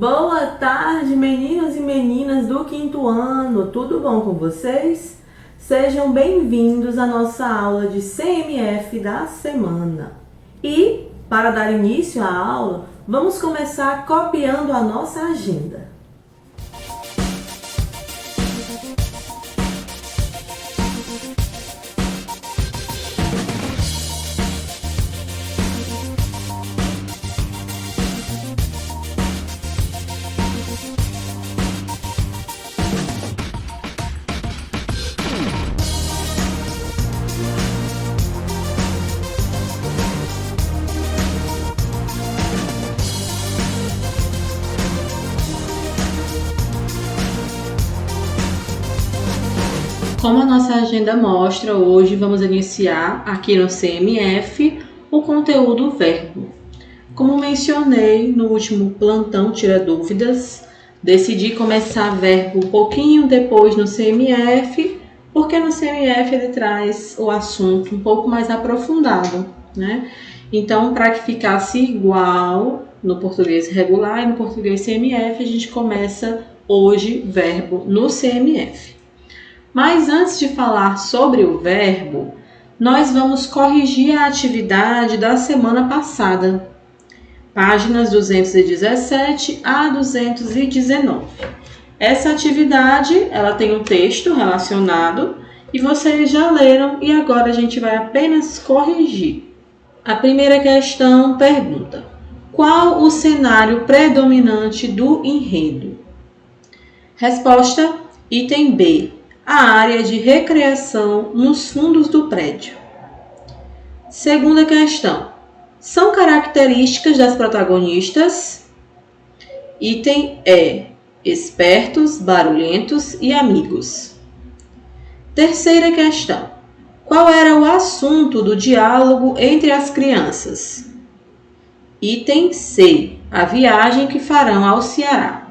Boa tarde, meninos e meninas do quinto ano, tudo bom com vocês? Sejam bem-vindos à nossa aula de CMF da semana. E, para dar início à aula, vamos começar copiando a nossa agenda. Como a nossa agenda mostra, hoje vamos iniciar aqui no CMF o conteúdo verbo. Como mencionei no último plantão Tira Dúvidas, decidi começar verbo um pouquinho depois no CMF, porque no CMF ele traz o assunto um pouco mais aprofundado, né? Então, para que ficasse igual no português regular e no português CMF, a gente começa hoje verbo no CMF. Mas antes de falar sobre o verbo, nós vamos corrigir a atividade da semana passada, páginas 217 a 219. Essa atividade, ela tem um texto relacionado e vocês já leram e agora a gente vai apenas corrigir. A primeira questão pergunta: qual o cenário predominante do enredo? Resposta: item B. A área de recreação nos fundos do prédio. Segunda questão. São características das protagonistas? Item E. Espertos, barulhentos e amigos. Terceira questão. Qual era o assunto do diálogo entre as crianças? Item C. A viagem que farão ao Ceará.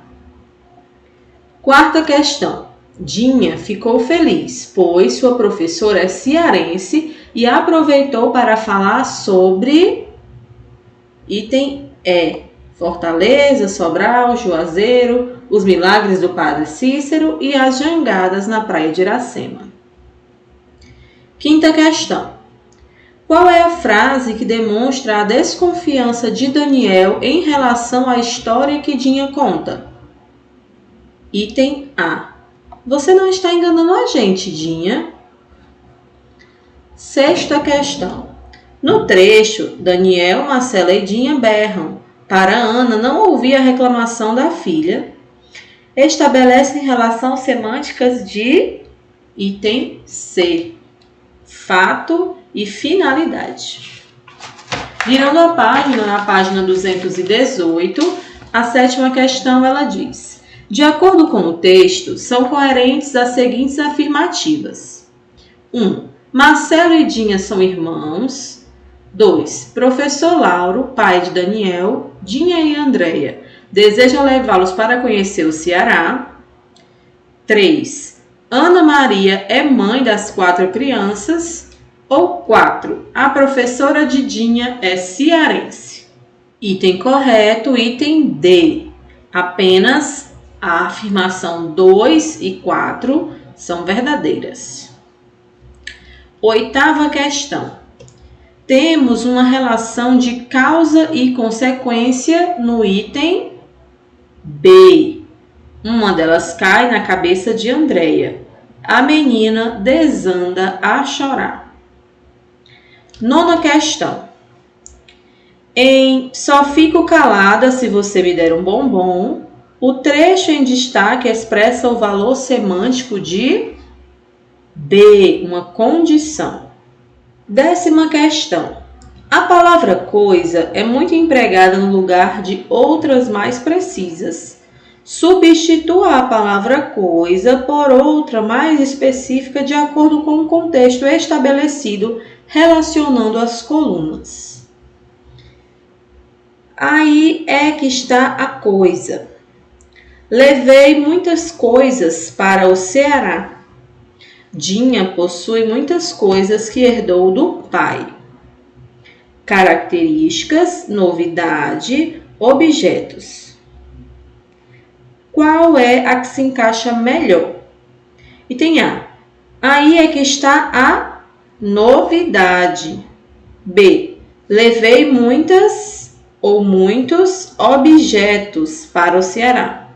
Quarta questão. Dinha ficou feliz, pois sua professora é cearense e aproveitou para falar sobre item E. Fortaleza, Sobral, Juazeiro, os milagres do Padre Cícero e as jangadas na praia de Iracema. Quinta questão. Qual é a frase que demonstra a desconfiança de Daniel em relação à história que Dinha conta? Item A. Você não está enganando a gente, Dinha. Sexta questão. No trecho, Daniel, Marcela e Dinha berram para Ana não ouvir a reclamação da filha. Estabelecem relação semânticas de item C. Fato e finalidade. Virando a página, na página 218, a sétima questão ela diz: de acordo com o texto, são coerentes as seguintes afirmativas. 1. Marcelo e Dinha são irmãos. 2. Professor Lauro, pai de Daniel, Dinha e Andréia, deseja levá-los para conhecer o Ceará. 3. Ana Maria é mãe das 4 crianças. Ou 4. A professora de Dinha é cearense. Item correto, item D. Apenas a afirmação 2 e 4 são verdadeiras. Oitava questão. Temos uma relação de causa e consequência no item B. Uma delas cai na cabeça de Andréia. A menina desanda a chorar. Nona questão. Em Só fico calada se você me der um bombom, o trecho em destaque expressa o valor semântico de B, uma condição. 10ª questão. A palavra coisa é muito empregada no lugar de outras mais precisas. Substitua a palavra coisa por outra mais específica de acordo com o contexto estabelecido relacionando as colunas. Aí é que está a coisa. Levei muitas coisas para o Ceará. Dinha possui muitas coisas que herdou do pai. Características, novidade, objetos. qual é a que se encaixa melhor? Item A. Aí é que está a novidade. B. Levei muitas ou muitos objetos para o Ceará.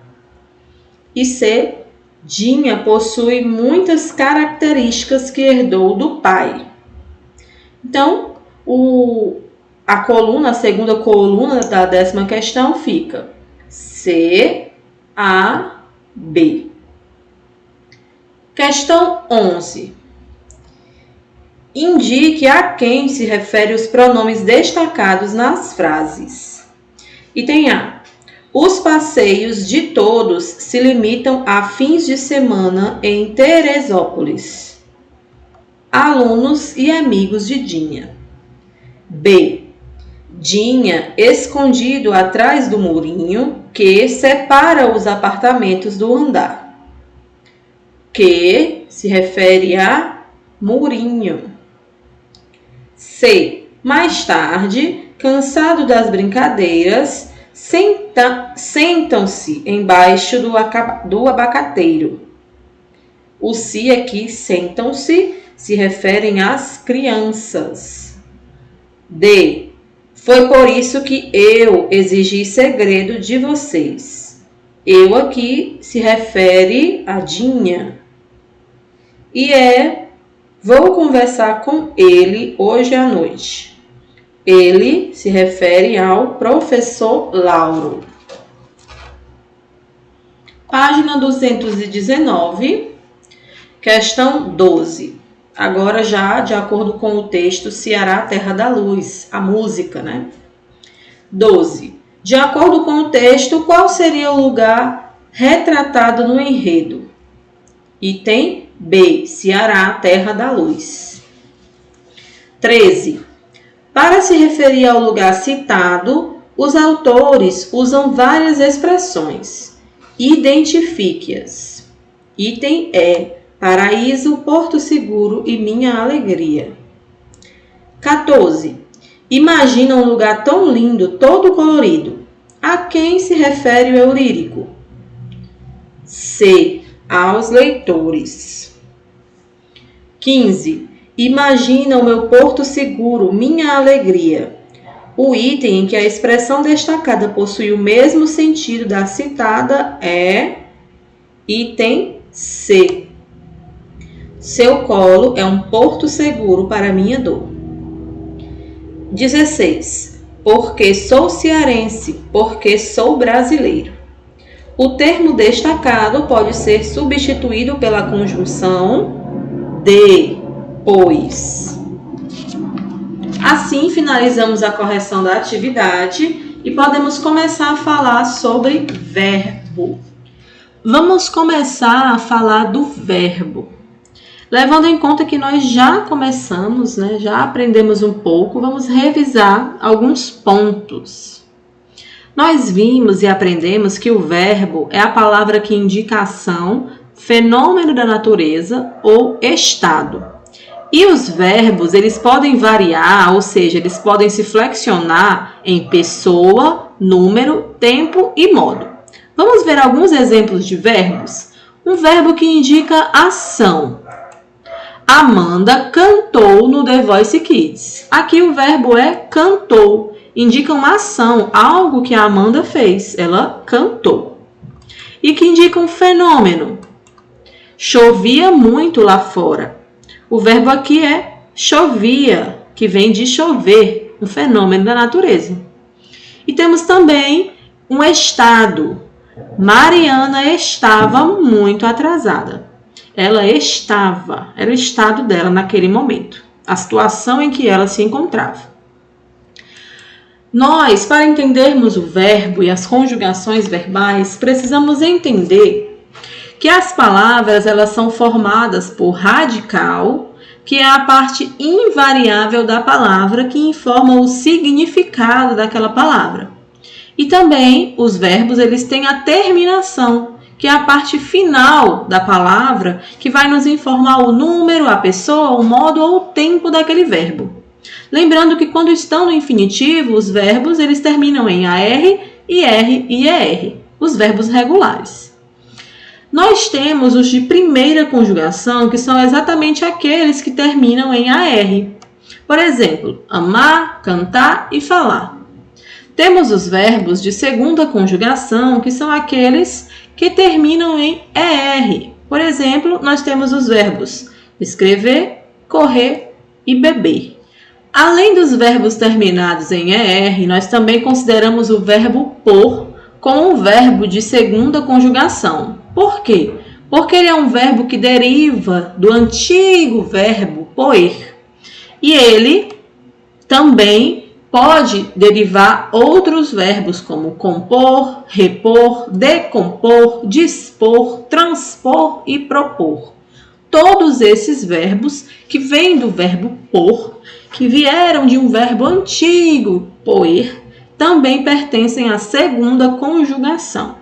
E C. Dinha possui muitas características que herdou do pai. Então, a segunda coluna da 10ª questão fica C, A, B. Questão 11. Indique a quem se refere os pronomes destacados nas frases. Item A. Os passeios de todos se limitam a fins de semana em Teresópolis. Alunos e amigos de Dinha. B. Dinha escondido atrás do murinho que separa os apartamentos do andar. Que se refere a murinho. C. Mais tarde, cansado das brincadeiras, sentam-se embaixo do abacateiro. O se aqui, sentam-se, se referem às crianças. D. Foi por isso que eu exigi segredo de vocês. Eu aqui se refere a Dinha. E vou conversar com ele hoje à noite. Ele se refere ao professor Lauro. Página 219, questão 12. Agora já de acordo com o texto Ceará, Terra da Luz, a música, né? 12. De acordo com o texto, qual seria o lugar retratado no enredo? Item B, Ceará, Terra da Luz. 13. Para se referir ao lugar citado, os autores usam várias expressões. Identifique-as. Item E, Paraíso, Porto Seguro e Minha Alegria. 14. Imagina um lugar tão lindo, todo colorido. A quem se refere o eu lírico? C. Aos leitores. 15. Imagina o meu porto seguro, minha alegria. O item em que a expressão destacada possui o mesmo sentido da citada é item C. Seu colo é um porto seguro para minha dor. 16. Porque sou cearense, porque sou brasileiro. O termo destacado pode ser substituído pela conjunção de, pois. Assim, finalizamos a correção da atividade e podemos começar a falar sobre verbo. Vamos começar a falar do verbo. Levando em conta que nós já começamos, né, já aprendemos um pouco, vamos revisar alguns pontos. Nós vimos e aprendemos que o verbo é a palavra que indica ação, fenômeno da natureza ou estado. E os verbos, eles podem variar, ou seja, eles podem se flexionar em pessoa, número, tempo e modo. Vamos ver alguns exemplos de verbos? Um verbo que indica ação. Amanda cantou no The Voice Kids. Aqui o verbo é cantou. Indica uma ação, algo que a Amanda fez. Ela cantou. E que indica um fenômeno. Chovia muito lá fora. O verbo aqui é chovia, que vem de chover, um fenômeno da natureza. E temos também um estado. Mariana estava muito atrasada. Ela estava, era o estado dela naquele momento, a situação em que ela se encontrava. Nós, para entendermos o verbo e as conjugações verbais, precisamos entender que as palavras elas são formadas por radical, que é a parte invariável da palavra que informa o significado daquela palavra. E também os verbos eles têm a terminação, que é a parte final da palavra que vai nos informar o número, a pessoa, o modo ou o tempo daquele verbo. Lembrando que quando estão no infinitivo, os verbos eles terminam em AR, IR e ER, os verbos regulares. Nós temos os de primeira conjugação, que são exatamente aqueles que terminam em AR. Por exemplo, amar, cantar e falar. Temos os verbos de segunda conjugação, que são aqueles que terminam em ER. Por exemplo, nós temos os verbos escrever, correr e beber. Além dos verbos terminados em ER, nós também consideramos o verbo por como um verbo de segunda conjugação. Por quê? Porque ele é um verbo que deriva do antigo verbo poer. E ele também pode derivar outros verbos como compor, repor, decompor, dispor, transpor e propor. Todos esses verbos que vêm do verbo por, que vieram de um verbo antigo, poer, também pertencem à segunda conjugação.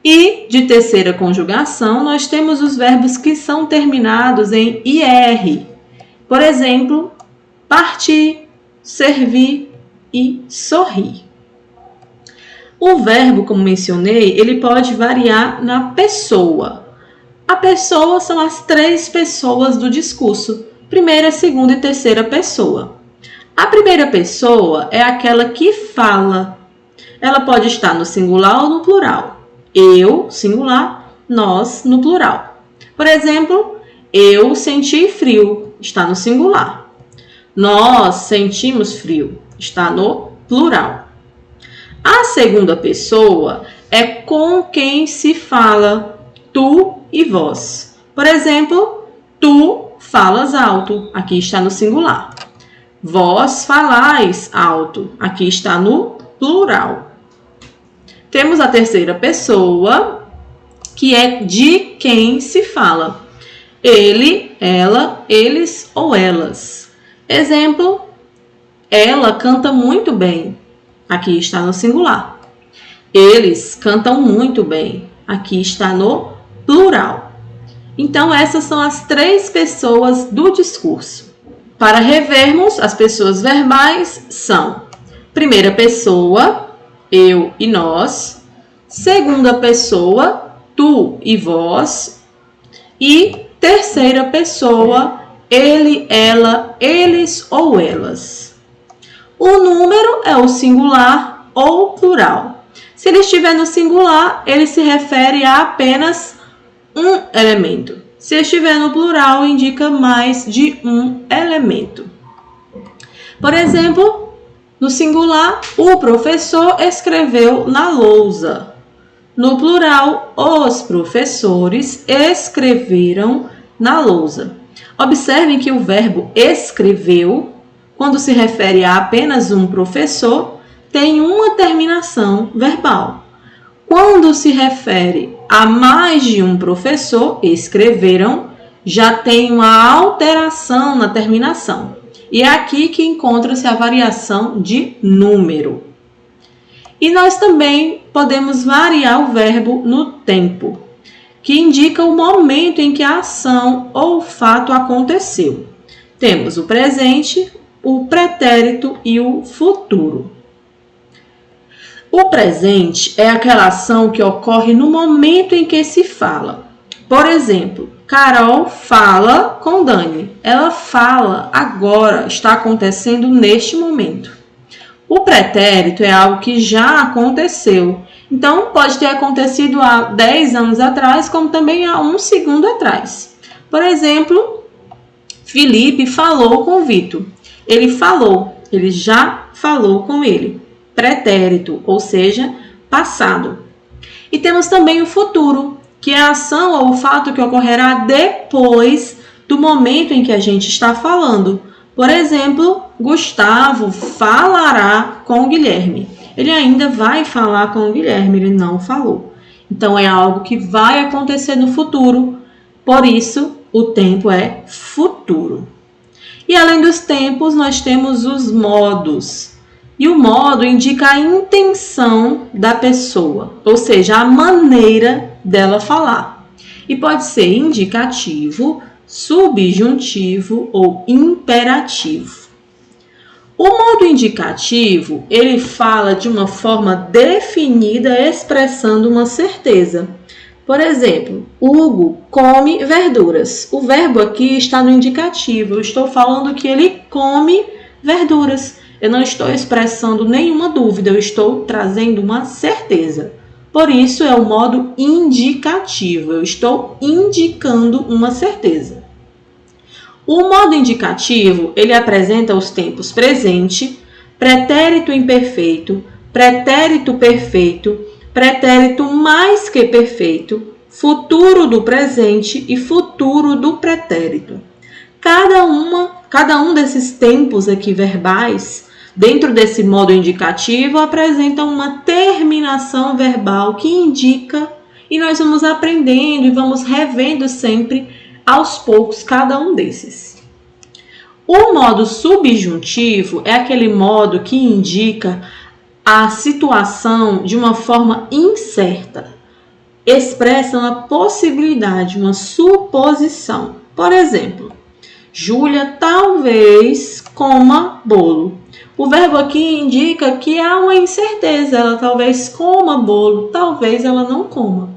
E de terceira conjugação, nós temos os verbos que são terminados em IR. Por exemplo, partir, servir e sorrir. O verbo, como mencionei, ele pode variar na pessoa. A pessoa são as três pessoas do discurso, primeira, segunda e terceira pessoa. A primeira pessoa é aquela que fala. Ela pode estar no singular ou no plural. Eu, singular, nós, no plural. Por exemplo, eu senti frio, está no singular. Nós sentimos frio, está no plural. A segunda pessoa é com quem se fala, tu e vós. Por exemplo, tu falas alto, aqui está no singular. Vós falais alto, aqui está no plural. Temos a terceira pessoa, que é de quem se fala. Ele, ela, eles ou elas. Exemplo, ela canta muito bem, aqui está no singular. Eles cantam muito bem, aqui está no plural. Então, essas são as três pessoas do discurso. Para revermos, as pessoas verbais são: primeira pessoa, eu e nós; segunda pessoa, tu e vós; e terceira pessoa, ele, ela, eles ou elas. O número é o singular ou plural. Se ele estiver no singular, ele se refere a apenas um elemento. Se estiver no plural, indica mais de um elemento. Por exemplo, no singular, o professor escreveu na lousa. No plural, os professores escreveram na lousa. Observem que o verbo escreveu, quando se refere a apenas um professor, tem uma terminação verbal. Quando se refere a mais de um professor, escreveram, já tem uma alteração na terminação. E é aqui que encontra-se a variação de número. E nós também podemos variar o verbo no tempo, que indica o momento em que a ação ou o fato aconteceu. Temos o presente, o pretérito e o futuro. O presente é aquela ação que ocorre no momento em que se fala. Por exemplo, Carol fala com Dani. Ela fala agora, está acontecendo neste momento. O pretérito é algo que já aconteceu. Então, pode ter acontecido há 10 anos atrás, como também há 1 segundo atrás. Por exemplo, Felipe falou com Vitor. Ele falou, ele já falou com ele. Pretérito, ou seja, passado. E temos também o futuro, que é a ação ou o fato que ocorrerá depois do momento em que a gente está falando. Por exemplo, Gustavo falará com o Guilherme. Ele ainda vai falar com o Guilherme, ele não falou. Então, é algo que vai acontecer no futuro, por isso o tempo é futuro. E além dos tempos, nós temos os modos. E o modo indica a intenção da pessoa, ou seja, a maneira dela falar. E pode ser indicativo, subjuntivo ou imperativo. O modo indicativo, ele fala de uma forma definida, expressando uma certeza. Por exemplo, Hugo come verduras. O verbo aqui está no indicativo. Eu estou falando que ele come verduras. Eu não estou expressando nenhuma dúvida, eu estou trazendo uma certeza. Por isso é o modo indicativo. Eu estou indicando uma certeza. O modo indicativo, ele apresenta os tempos presente, pretérito imperfeito, pretérito perfeito, pretérito mais que perfeito, futuro do presente e futuro do pretérito. Cada um desses tempos aqui verbais, dentro desse modo indicativo, apresenta uma terminação verbal que indica, e nós vamos aprendendo e vamos revendo sempre aos poucos cada um desses. O modo subjuntivo é aquele modo que indica a situação de uma forma incerta. Expressa uma possibilidade, uma suposição. Por exemplo, Júlia talvez coma bolo. O verbo aqui indica que há uma incerteza. Ela talvez coma bolo, talvez ela não coma.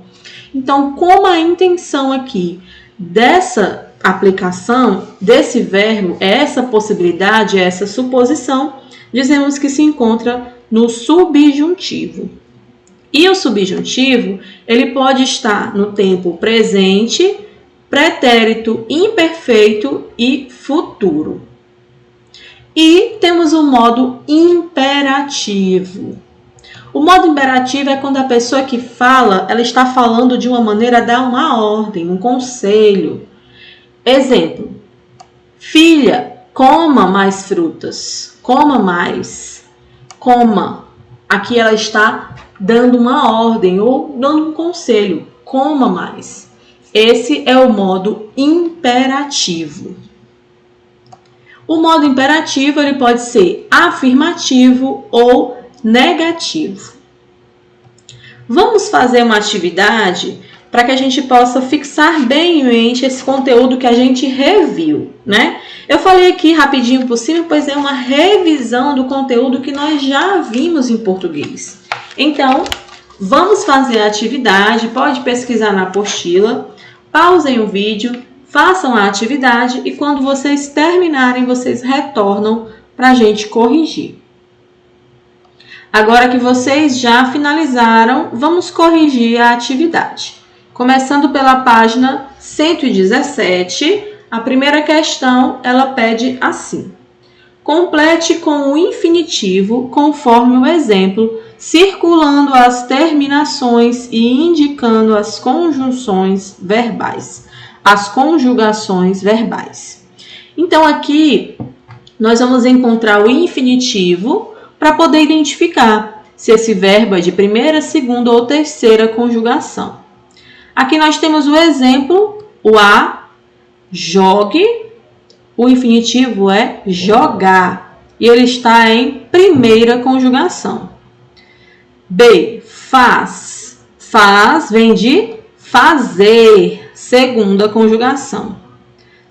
Então, como a intenção aqui dessa aplicação, desse verbo, é essa possibilidade, é essa suposição, dizemos que se encontra no subjuntivo. E o subjuntivo, ele pode estar no tempo presente, pretérito imperfeito e futuro. E temos o modo imperativo. O modo imperativo é quando a pessoa que fala, ela está falando de uma maneira a dar uma ordem, um conselho. Exemplo, filha, coma mais frutas, coma mais, coma. Aqui ela está dando uma ordem ou dando um conselho, coma mais. Esse é o modo imperativo. O modo imperativo ele pode ser afirmativo ou negativo. Vamos fazer uma atividade para que a gente possa fixar bem em mente esse conteúdo que a gente reviu, né? Eu falei aqui rapidinho por cima, pois é uma revisão do conteúdo que nós já vimos em português. Então, vamos fazer a atividade, pode pesquisar na apostila, pausem o vídeo, façam a atividade e quando vocês terminarem, vocês retornam para a gente corrigir. Agora que vocês já finalizaram, vamos corrigir a atividade. Começando pela página 117, a primeira questão, ela pede assim. Complete com o infinitivo, conforme o exemplo, circulando as terminações e indicando as conjunções verbais, as conjugações verbais. Então, aqui, nós vamos encontrar o infinitivo para poder identificar se esse verbo é de primeira, segunda ou terceira conjugação. Aqui nós temos o exemplo, o A, jogue, o infinitivo é jogar, e ele está em primeira conjugação. B, faz, faz vem de fazer, segunda conjugação.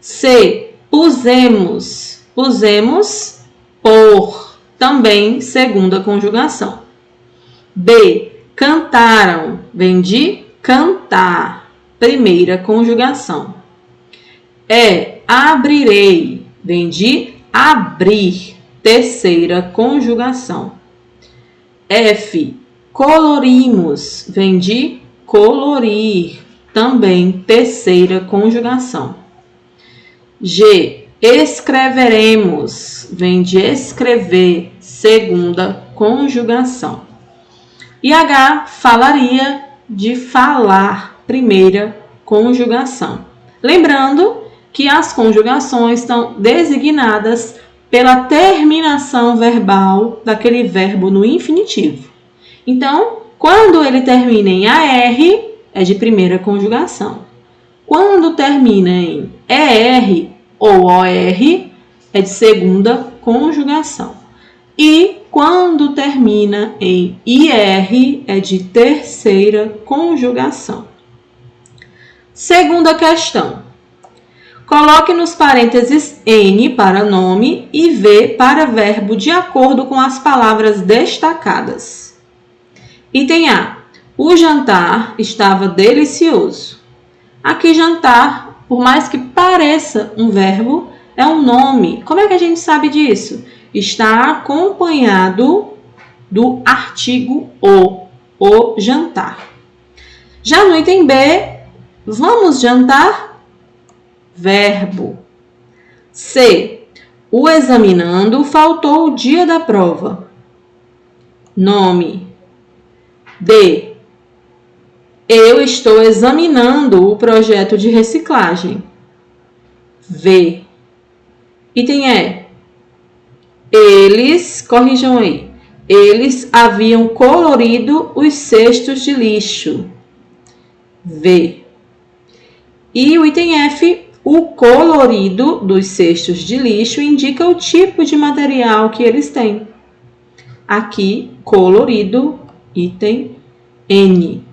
C, pusemos, pusemos, por, também segunda conjugação. B, cantaram, vem de cantar, primeira conjugação. E, abrirei, vem de abrir, terceira conjugação. F, colorimos, vem de colorir, também terceira conjugação. G, escreveremos, vem de escrever, segunda conjugação. E H, falaria, de falar, primeira conjugação. Lembrando que as conjugações estão designadas pela terminação verbal daquele verbo no infinitivo. Então, quando ele termina em AR, é de primeira conjugação. Quando termina em ER ou OR, é de segunda conjugação. E quando termina em IR, é de terceira conjugação. Segunda questão. Coloque nos parênteses N para nome e V para verbo de acordo com as palavras destacadas. Item A. O jantar estava delicioso. Aqui, jantar, por mais que pareça um verbo, é um nome. Como é que a gente sabe disso? Está acompanhado do artigo o jantar. Já no item B, vamos jantar? Verbo. C. O examinando faltou o dia da prova. Nome. D. Eu estou examinando o projeto de reciclagem. V. Item E. Eles, corrijam aí, eles haviam colorido os cestos de lixo. V. E o item F, o colorido dos cestos de lixo indica o tipo de material que eles têm. Aqui, colorido, item N.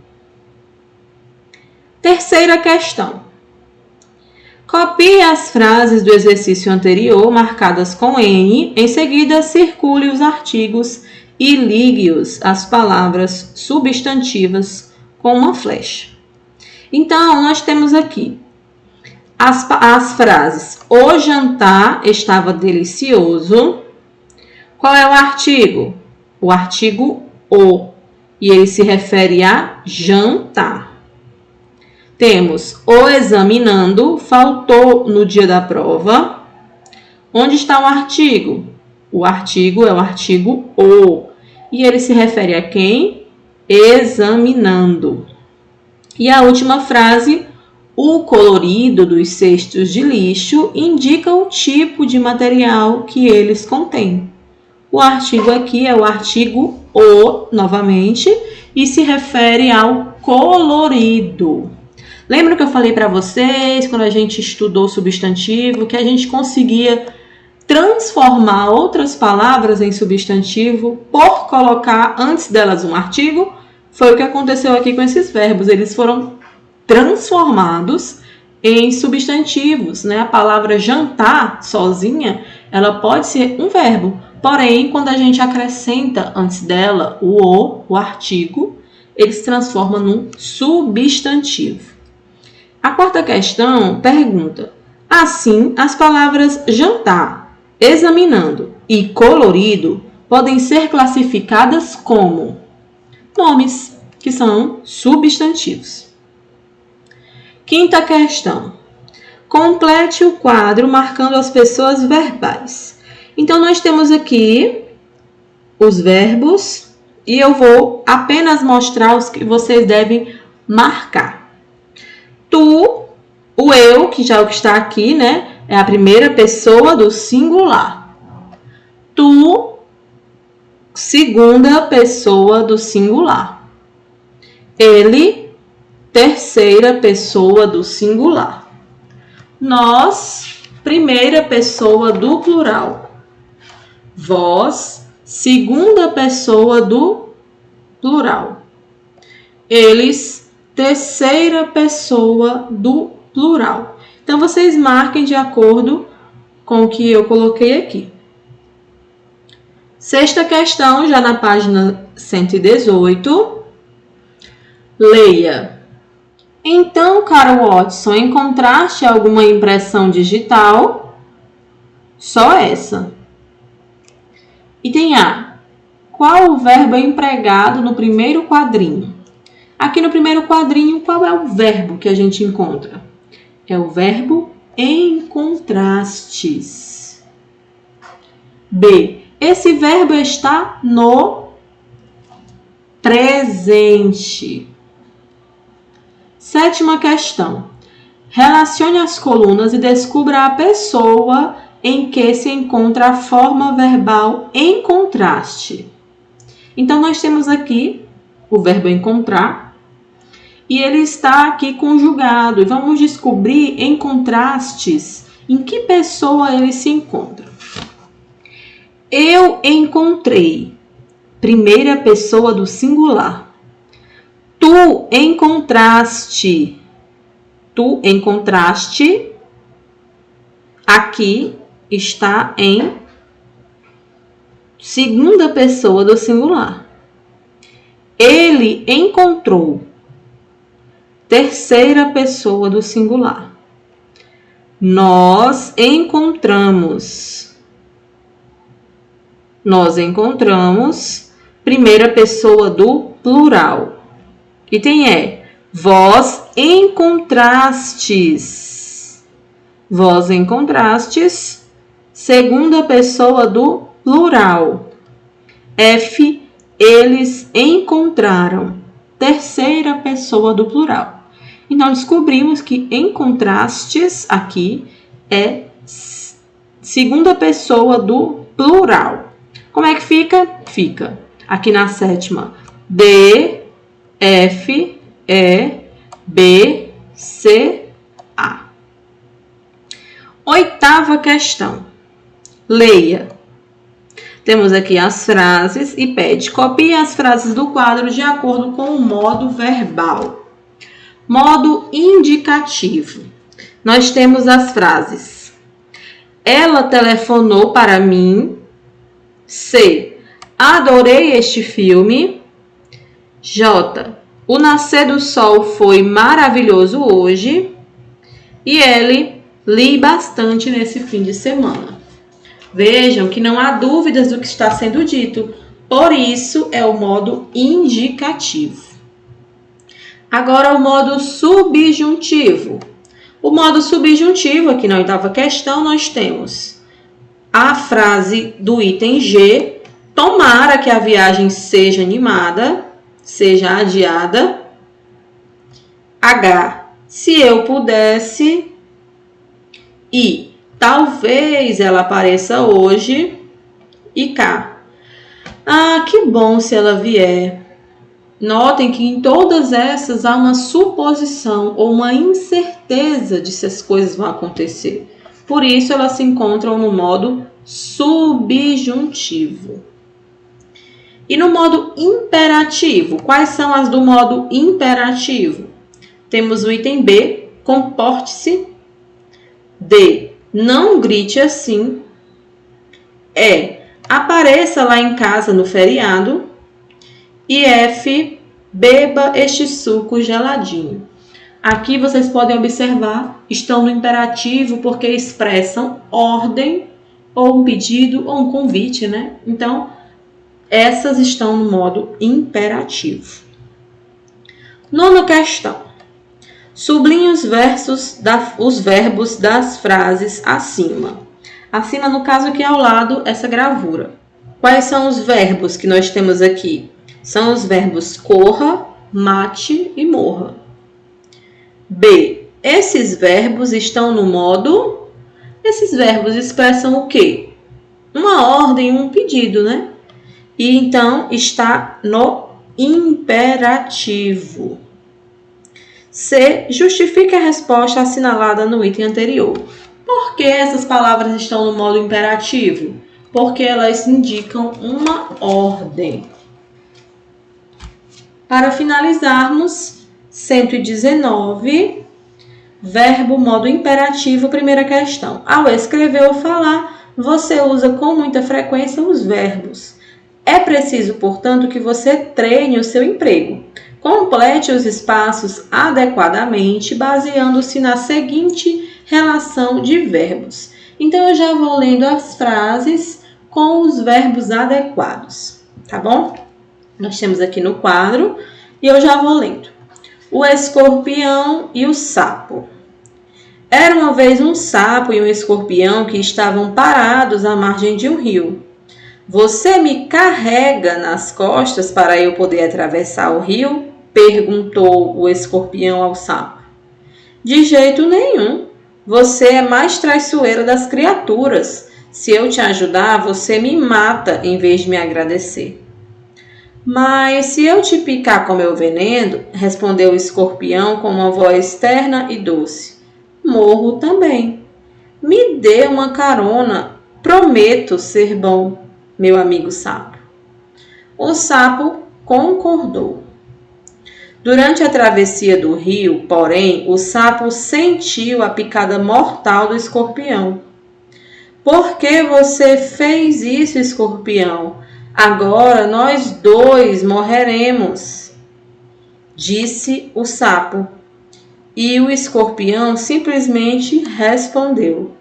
Terceira questão. Copie as frases do exercício anterior marcadas com N, em seguida circule os artigos e ligue-os às palavras substantivas com uma flecha. Então, nós temos aqui as frases: o jantar estava delicioso. Qual é o artigo? O artigo o, e ele se refere a jantar. Temos o examinando, faltou no dia da prova. Onde está o artigo? O artigo é o artigo o, e ele se refere a quem? Examinando. E a última frase, o colorido dos cestos de lixo indica o tipo de material que eles contêm. O artigo aqui é o artigo o, novamente, e se refere ao colorido. Lembra que eu falei para vocês, quando a gente estudou substantivo, que a gente conseguia transformar outras palavras em substantivo por colocar antes delas um artigo? Foi o que aconteceu aqui com esses verbos. Eles foram transformados em substantivos, né? A palavra jantar, sozinha, ela pode ser um verbo. Porém, quando a gente acrescenta antes dela o artigo, ele se transforma num substantivo. A quarta questão pergunta: assim, as palavras jantar, examinando e colorido podem ser classificadas como nomes, que são substantivos. Quinta questão. Complete o quadro marcando as pessoas verbais. Então, nós temos aqui os verbos e eu vou apenas mostrar os que vocês devem marcar. Tu, o eu, que já é o que está aqui, né? É a primeira pessoa do singular. Tu, segunda pessoa do singular. Ele, terceira pessoa do singular. Nós, primeira pessoa do plural. Vós, segunda pessoa do plural. Eles, terceira pessoa do plural. Então, vocês marquem de acordo com o que eu coloquei aqui. Sexta questão, já na página 118. Leia. Então, caro Watson, encontraste alguma impressão digital? Só essa. Item A. Qual o verbo empregado no primeiro quadrinho? Aqui no primeiro quadrinho, qual é o verbo que a gente encontra? É o verbo encontrastes. B. Esse verbo está no presente. Sétima questão. Relacione as colunas e descubra a pessoa em que se encontra a forma verbal em contraste. Então, nós temos aqui o verbo encontrar e ele está aqui conjugado. E vamos descobrir em contrastes em que pessoa ele se encontra. Eu encontrei, primeira pessoa do singular. Tu encontraste. Tu encontraste. Aqui está em segunda pessoa do singular. Ele Ele encontrou. Terceira pessoa do singular. Nós encontramos. Nós encontramos. Primeira pessoa do plural. Item E. Vós encontrastes. Vós encontrastes. Segunda pessoa do plural. F. Eles encontraram. Terceira pessoa do plural. Então, descobrimos que encontrastes aqui é segunda pessoa do plural. Como é que fica? Fica aqui na sétima. D, F, E, B, C, A. Oitava questão. Leia. Temos aqui as frases e pede. Copie as frases do quadro de acordo com o modo verbal. Modo indicativo. Nós temos as frases. Ela telefonou para mim. C. Adorei este filme. J. O nascer do sol foi maravilhoso hoje. E L. Li bastante nesse fim de semana. Vejam que não há dúvidas do que está sendo dito. Por isso é o modo indicativo. Agora o modo subjuntivo. O modo subjuntivo, aqui na oitava questão, nós temos a frase do item G. Tomara que a viagem seja animada, seja adiada. H. Se eu pudesse. I. Talvez ela apareça hoje. E K. Ah, que bom se ela vier. Notem que em todas essas há uma suposição ou uma incerteza de se as coisas vão acontecer. Por isso, elas se encontram no modo subjuntivo. E no modo imperativo, quais são as do modo imperativo? Temos o item B, comporte-se. D, não grite assim. E, apareça lá em casa no feriado. E F, beba este suco geladinho. Aqui vocês podem observar, estão no imperativo porque expressam ordem, ou um pedido, ou um convite, né? Então, essas estão no modo imperativo. Nona questão. Sublinhe os verbos das frases acima. Acima, no caso, aqui ao lado, essa gravura. Quais são os verbos que nós temos aqui? São os verbos corra, mate e morra. B. Esses verbos estão no modo... Esses verbos expressam o quê? Uma ordem, um pedido, né? E então está no imperativo. C. Justifique a resposta assinalada no item anterior. Por que essas palavras estão no modo imperativo? Porque elas indicam uma ordem. Para finalizarmos, 119, verbo modo imperativo, primeira questão. Ao escrever ou falar, você usa com muita frequência os verbos. É preciso, portanto, que você treine o seu emprego. Complete os espaços adequadamente, baseando-se na seguinte relação de verbos. Então, eu já vou lendo as frases com os verbos adequados, tá bom? Nós temos aqui no quadro e eu já vou lendo. O escorpião e o sapo. Era uma vez um sapo e um escorpião que estavam parados à margem de um rio. Você me carrega nas costas para eu poder atravessar o rio? Perguntou o escorpião ao sapo. De jeito nenhum. Você é mais traiçoeira das criaturas. Se eu te ajudar, você me mata em vez de me agradecer. Mas se eu te picar com meu veneno, respondeu o escorpião com uma voz terna e doce, morro também. Me dê uma carona, prometo ser bom, meu amigo sapo. O sapo concordou. Durante a travessia do rio, porém, o sapo sentiu a picada mortal do escorpião. Por que você fez isso, escorpião? Agora nós dois morreremos. disse o sapo. E o escorpião simplesmente respondeu: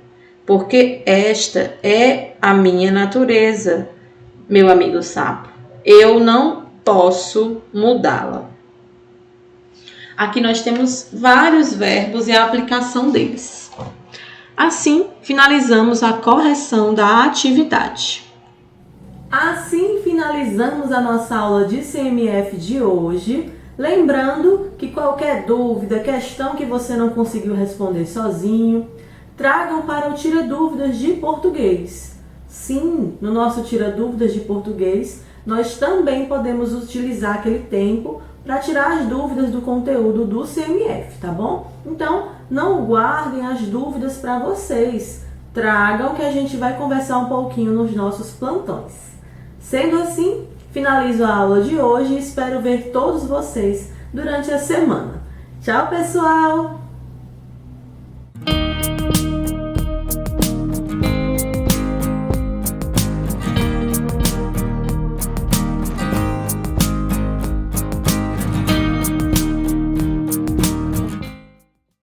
porque esta é a minha natureza, meu amigo sapo. Eu não posso mudá-la. Aqui nós temos vários verbos e a aplicação deles. Assim, finalizamos a correção da atividade. Assim, finalizamos a nossa aula de CMF de hoje. Lembrando que qualquer dúvida, questão que você não conseguiu responder sozinho, tragam para o Tira Dúvidas de Português. Sim, no nosso Tira Dúvidas de Português, nós também podemos utilizar aquele tempo para tirar as dúvidas do conteúdo do CMF, tá bom? Então, não guardem as dúvidas para vocês. Tragam que a gente vai conversar um pouquinho nos nossos plantões. Sendo assim, finalizo a aula de hoje e espero ver todos vocês durante a semana. Tchau, pessoal!